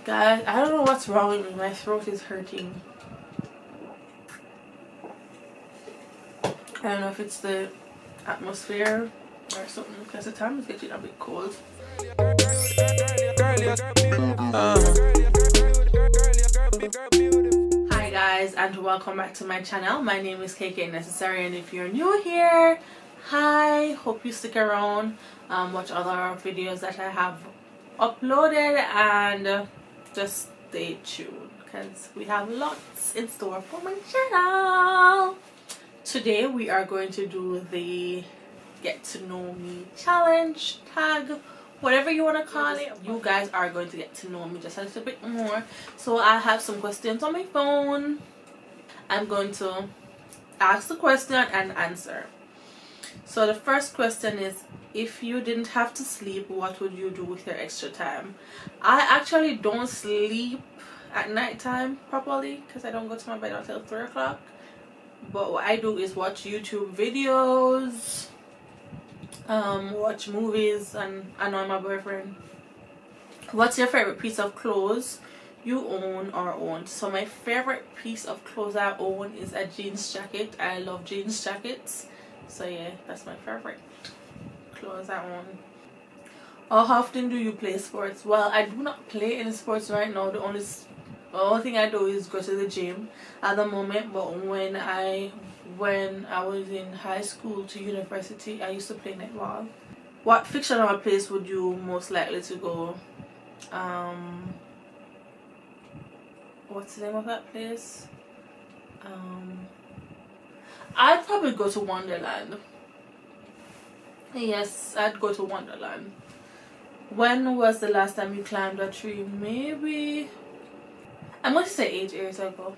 Guys, I don't know what's wrong with me. My throat is hurting. I don't know if it's the atmosphere or something, because the time is getting a bit cold. Hi guys, and welcome back to my channel. My name is KK Necessary, and if you're new here, hi, hope you stick around, watch other videos that I have uploaded, and just stay tuned because we have lots in store for my channel. Today we are going to do the get to know me challenge, tag, whatever you want to call it. You guys are going to get to know me just a little bit more. So I have some questions on my phone. I'm going to ask the question and answer. So the first question is, if you didn't have to sleep, what would you do with your extra time? I actually don't sleep at night time properly because I don't go to my bed until 3 o'clock. But what I do is watch YouTube videos, watch movies, and annoy my boyfriend. What's your favorite piece of clothes you own or owned? So my favorite piece of clothes I own is a jeans jacket. I love jeans jackets. So yeah, that's my favorite clothes I own. How often do you play sports? Well, I do not play any sports right now. The only thing I do is go to the gym at the moment. But when I was in high school to university, I used to play netball. What fictional place would you most likely to go? What's the name of that place? I'd probably go to Wonderland. Yes, I'd go to Wonderland. When was the last time you climbed a tree? Maybe I'm going to say 8 years ago.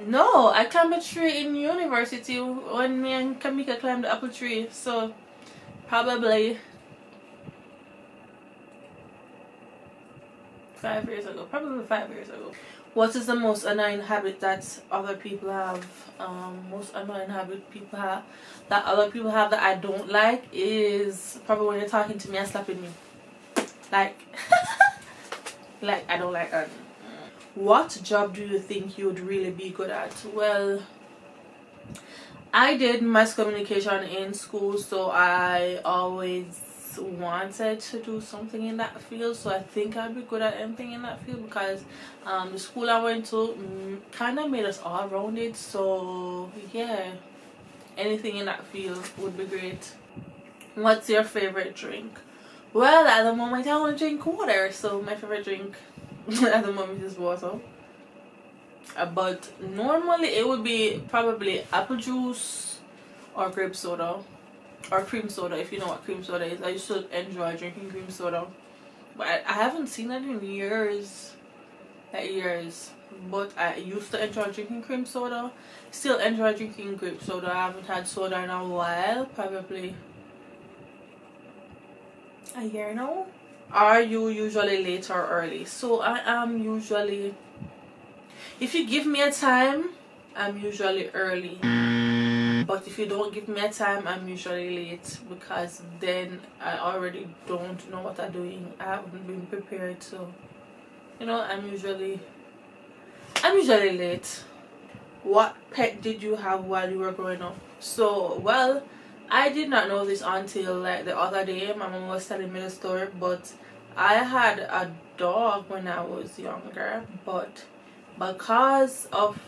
No, I climbed a tree in university when me and Kamika climbed the apple tree. So probably 5 years ago. Probably 5 years ago. What is the most annoying habit that other people have? Most annoying habit that other people have that I don't like is probably when you're talking to me and slapping me. Like, like I don't like that. What job do you think you'd really be good at? Well, I did mass communication in school, so I always wanted to do something in that field. So I think I'd be good at anything in that field because the school I went to kind of made us all rounded. So yeah, anything in that field would be great. What's your favorite drink? Well, at the moment I want to drink water, so my favorite drink at the moment is water. But normally it would be probably apple juice or grape soda or cream soda, if you know what cream soda is. I used to enjoy drinking cream soda, but I haven't seen that in years. But I used to enjoy drinking cream soda. Still enjoy drinking grape soda. I haven't had soda in a while, probably a year now. Are you usually late or early? So I am usually, if you give me a time, I'm usually early. But if you don't give me a time, I'm usually late, because then I already don't know what I'm doing. I haven't been prepared, so you know, I'm usually late. What pet did you have while you were growing up? So, well, I did not know this until like the other day. My mom was telling me the story, but I had a dog when I was younger, but because of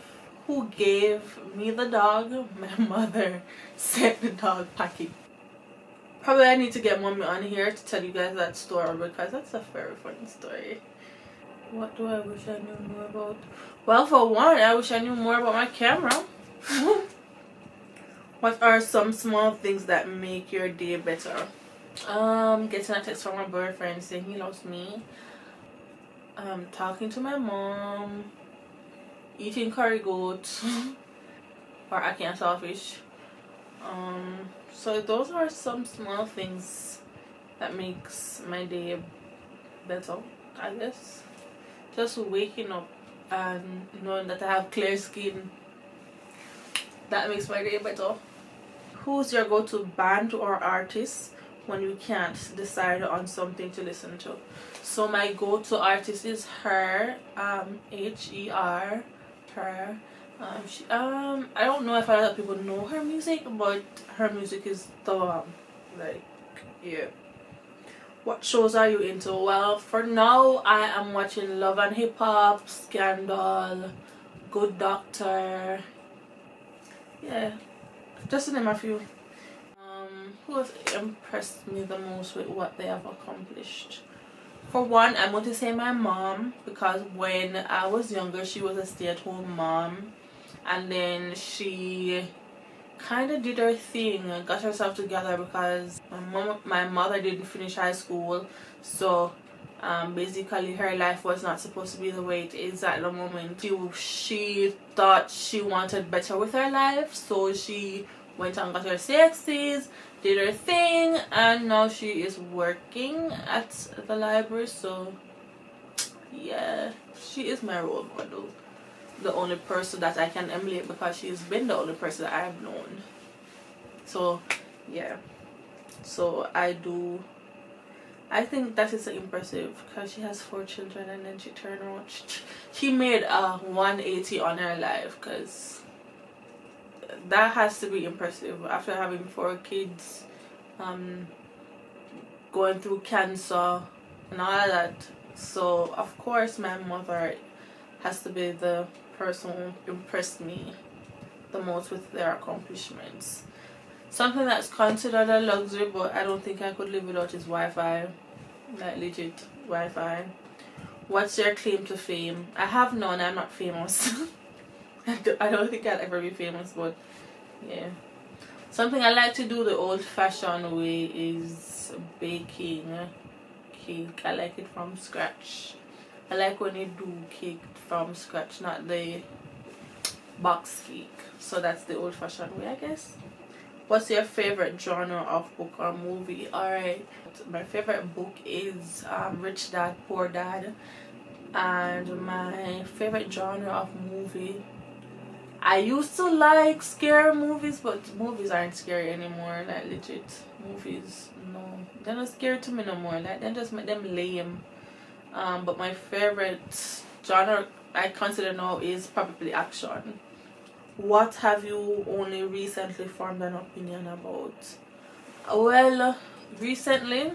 who gave me the dog, my mother sent the dog packing. Probably I need to get mommy on here to tell you guys that story, because that's a very funny story. What do I wish I knew more about? Well, for one, I wish I knew more about my camera. What are some small things that make your day better? Getting a text from my boyfriend saying he loves me. Talking to my mom. Eating curry goat or ackee and saltfish. So those are some small things that makes my day better, I guess. Just waking up and knowing that I have clear skin, that makes my day better. Who's your go-to band or artist? when you can't decide on something to listen to. So my go-to artist is her, H-E-R, her. I don't know if a lot of people know her music, but her music is the like, yeah. What shows are you into? Well, for now I am watching Love and Hip Hop, Scandal, Good Doctor, yeah, just to name a few. Who has impressed me the most with what they have accomplished? For one, I'm going to say my mom, because when I was younger she was a stay-at-home mom, and then she kind of did her thing, got herself together, because my mother didn't finish high school, so basically her life was not supposed to be the way it is at the moment. She thought she wanted better with her life, so she went and got her 60s, did her thing, and now she is working at the library. So yeah, she is my role model, the only person that I can emulate, because she's been the only person that I've known. So yeah, so I think that is impressive, because she has 4 children, and then she turned around, she made a 180 on her life, because that has to be impressive after having 4 kids, going through cancer and all of that. So of course my mother has to be the person who impressed me the most with their accomplishments. Something that's considered a luxury, but I don't think I could live without, is Wi-Fi. Like legit Wi-Fi. What's your claim to fame? I have none. I'm not famous. I don't think I'll ever be famous, but yeah. Something I like to do the old-fashioned way is baking cake. I like it from scratch. I like when you do cake from scratch, not the box cake. So that's the old-fashioned way, I guess. What's your favorite genre of book or movie? Alright, my favorite book is Rich Dad Poor Dad, and my favorite genre of movie, I used to like scary movies, but movies aren't scary anymore. Like legit movies, no, they're not scary to me no more. Like they just make them lame. But my favorite genre I consider now is probably action. What have you only recently formed an opinion about? Well, recently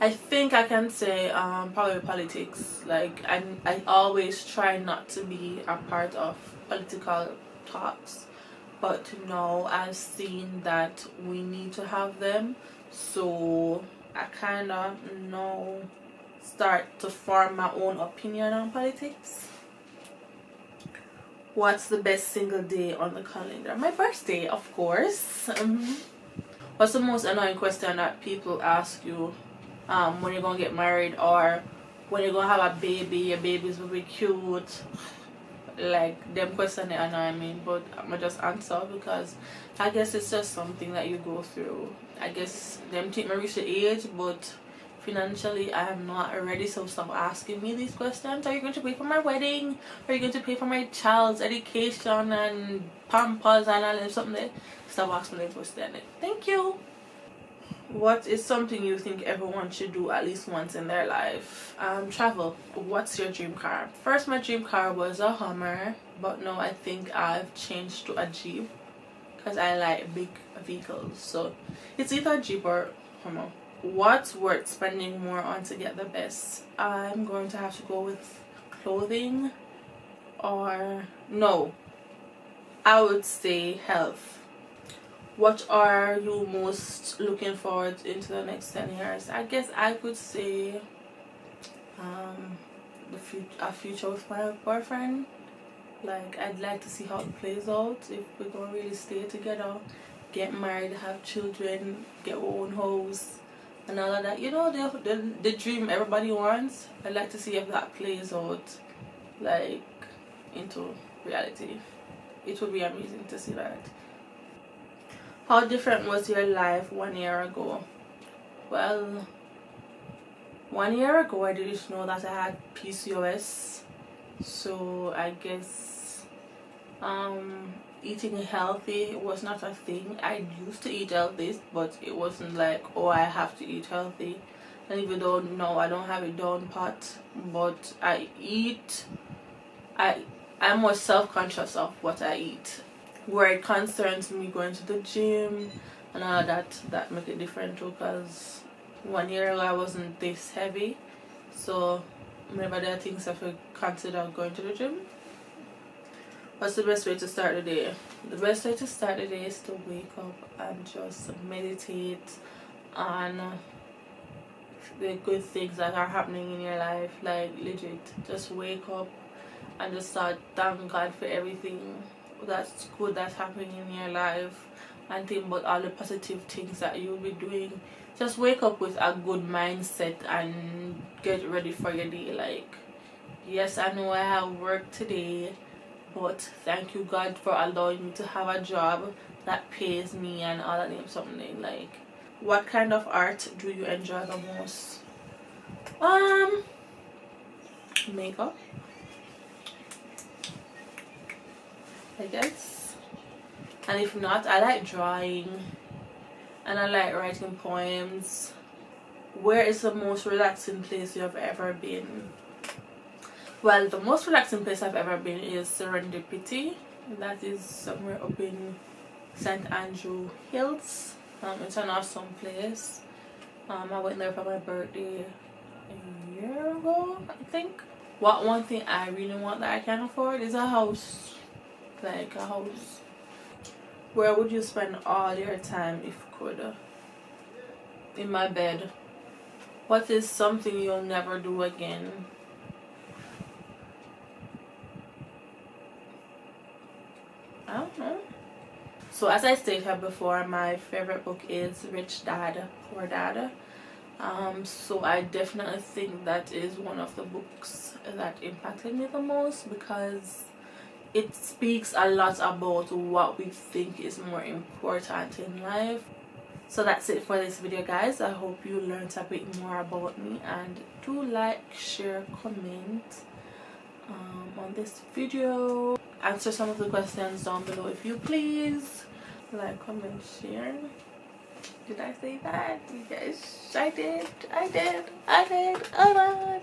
I think I can say probably politics. Like I always try not to be a part of political talks, but now I've seen that we need to have them, so I kind of now start to form my own opinion on politics. What's the best single day on the calendar? My birthday, of course. What's the most annoying question that people ask you when you're gonna get married, or when you're gonna have a baby? Your babies will be cute. Like them questions, they annoy me, but I'ma just answer, because I guess it's just something that you go through. I guess them think me reach the age, but financially I am not ready, so stop asking me these questions. Are you going to pay for my wedding? Are you going to pay for my child's education and pampers and all that something? Stop asking me those questions. Thank you. What is something you think everyone should do at least once in their life? Travel. What's your dream car? First, my dream car was a Hummer, but now I think I've changed to a Jeep, because I like big vehicles. So it's either a Jeep or Hummer. What's worth spending more on to get the best? I'm going to have to go with clothing, or no, I would say health. What are you most looking forward into the next 10 years? I guess I could say a future with my boyfriend. Like, I'd like to see how it plays out, if we're gonna really stay together, get married, have children, get our own house and all of that. You know, the dream everybody wants. I'd like to see if that plays out, like, into reality. It would be amazing to see that. How different was your life 1 year ago? Well, 1 year ago I didn't know that I had PCOS, so I guess Eating healthy was not a thing. I used to eat healthy, but it wasn't like, oh, I have to eat healthy. And even though no, I don't have it down pat, but I'm more self-conscious of what I eat. Where it concerns me going to the gym and all of that make it different too, because 1 year ago I wasn't this heavy. So whenever there are things I should consider going to the gym. What's the best way to start the day? The best way to start the day is to wake up and just meditate on the good things that are happening in your life. Like legit, just wake up and just start thanking God for everything that's good that's happening in your life, and think about all the positive things that you'll be doing. Just wake up with a good mindset and get ready for your day. Like, yes, I know I have work today, but thank you God for allowing me to have a job that pays me and all that name something. Like, what kind of art do you enjoy the most? Makeup, I guess. And if not, I like drawing and I like writing poems. Where is the most relaxing place you have ever been? Well, the most relaxing place I've ever been is Serendipity. That is somewhere up in St. Andrew Hills. It's an awesome place. I went there for my birthday a year ago, I think. One thing I really want that I can't afford is a house. Like a house. Where would you spend all your time if you could? In my bed. What is something you'll never do again? I don't know. So as I stated before, my favorite book is Rich Dad, Poor Dad. So I definitely think that is one of the books that impacted me the most, because it speaks a lot about what we think is more important in life. So that's it for this video, guys. I hope you learned a bit more about me, and do like, share, comment on this video. Answer some of the questions down below if you please. Like, comment, share. Did I say that? Yes, I did. Oh my God.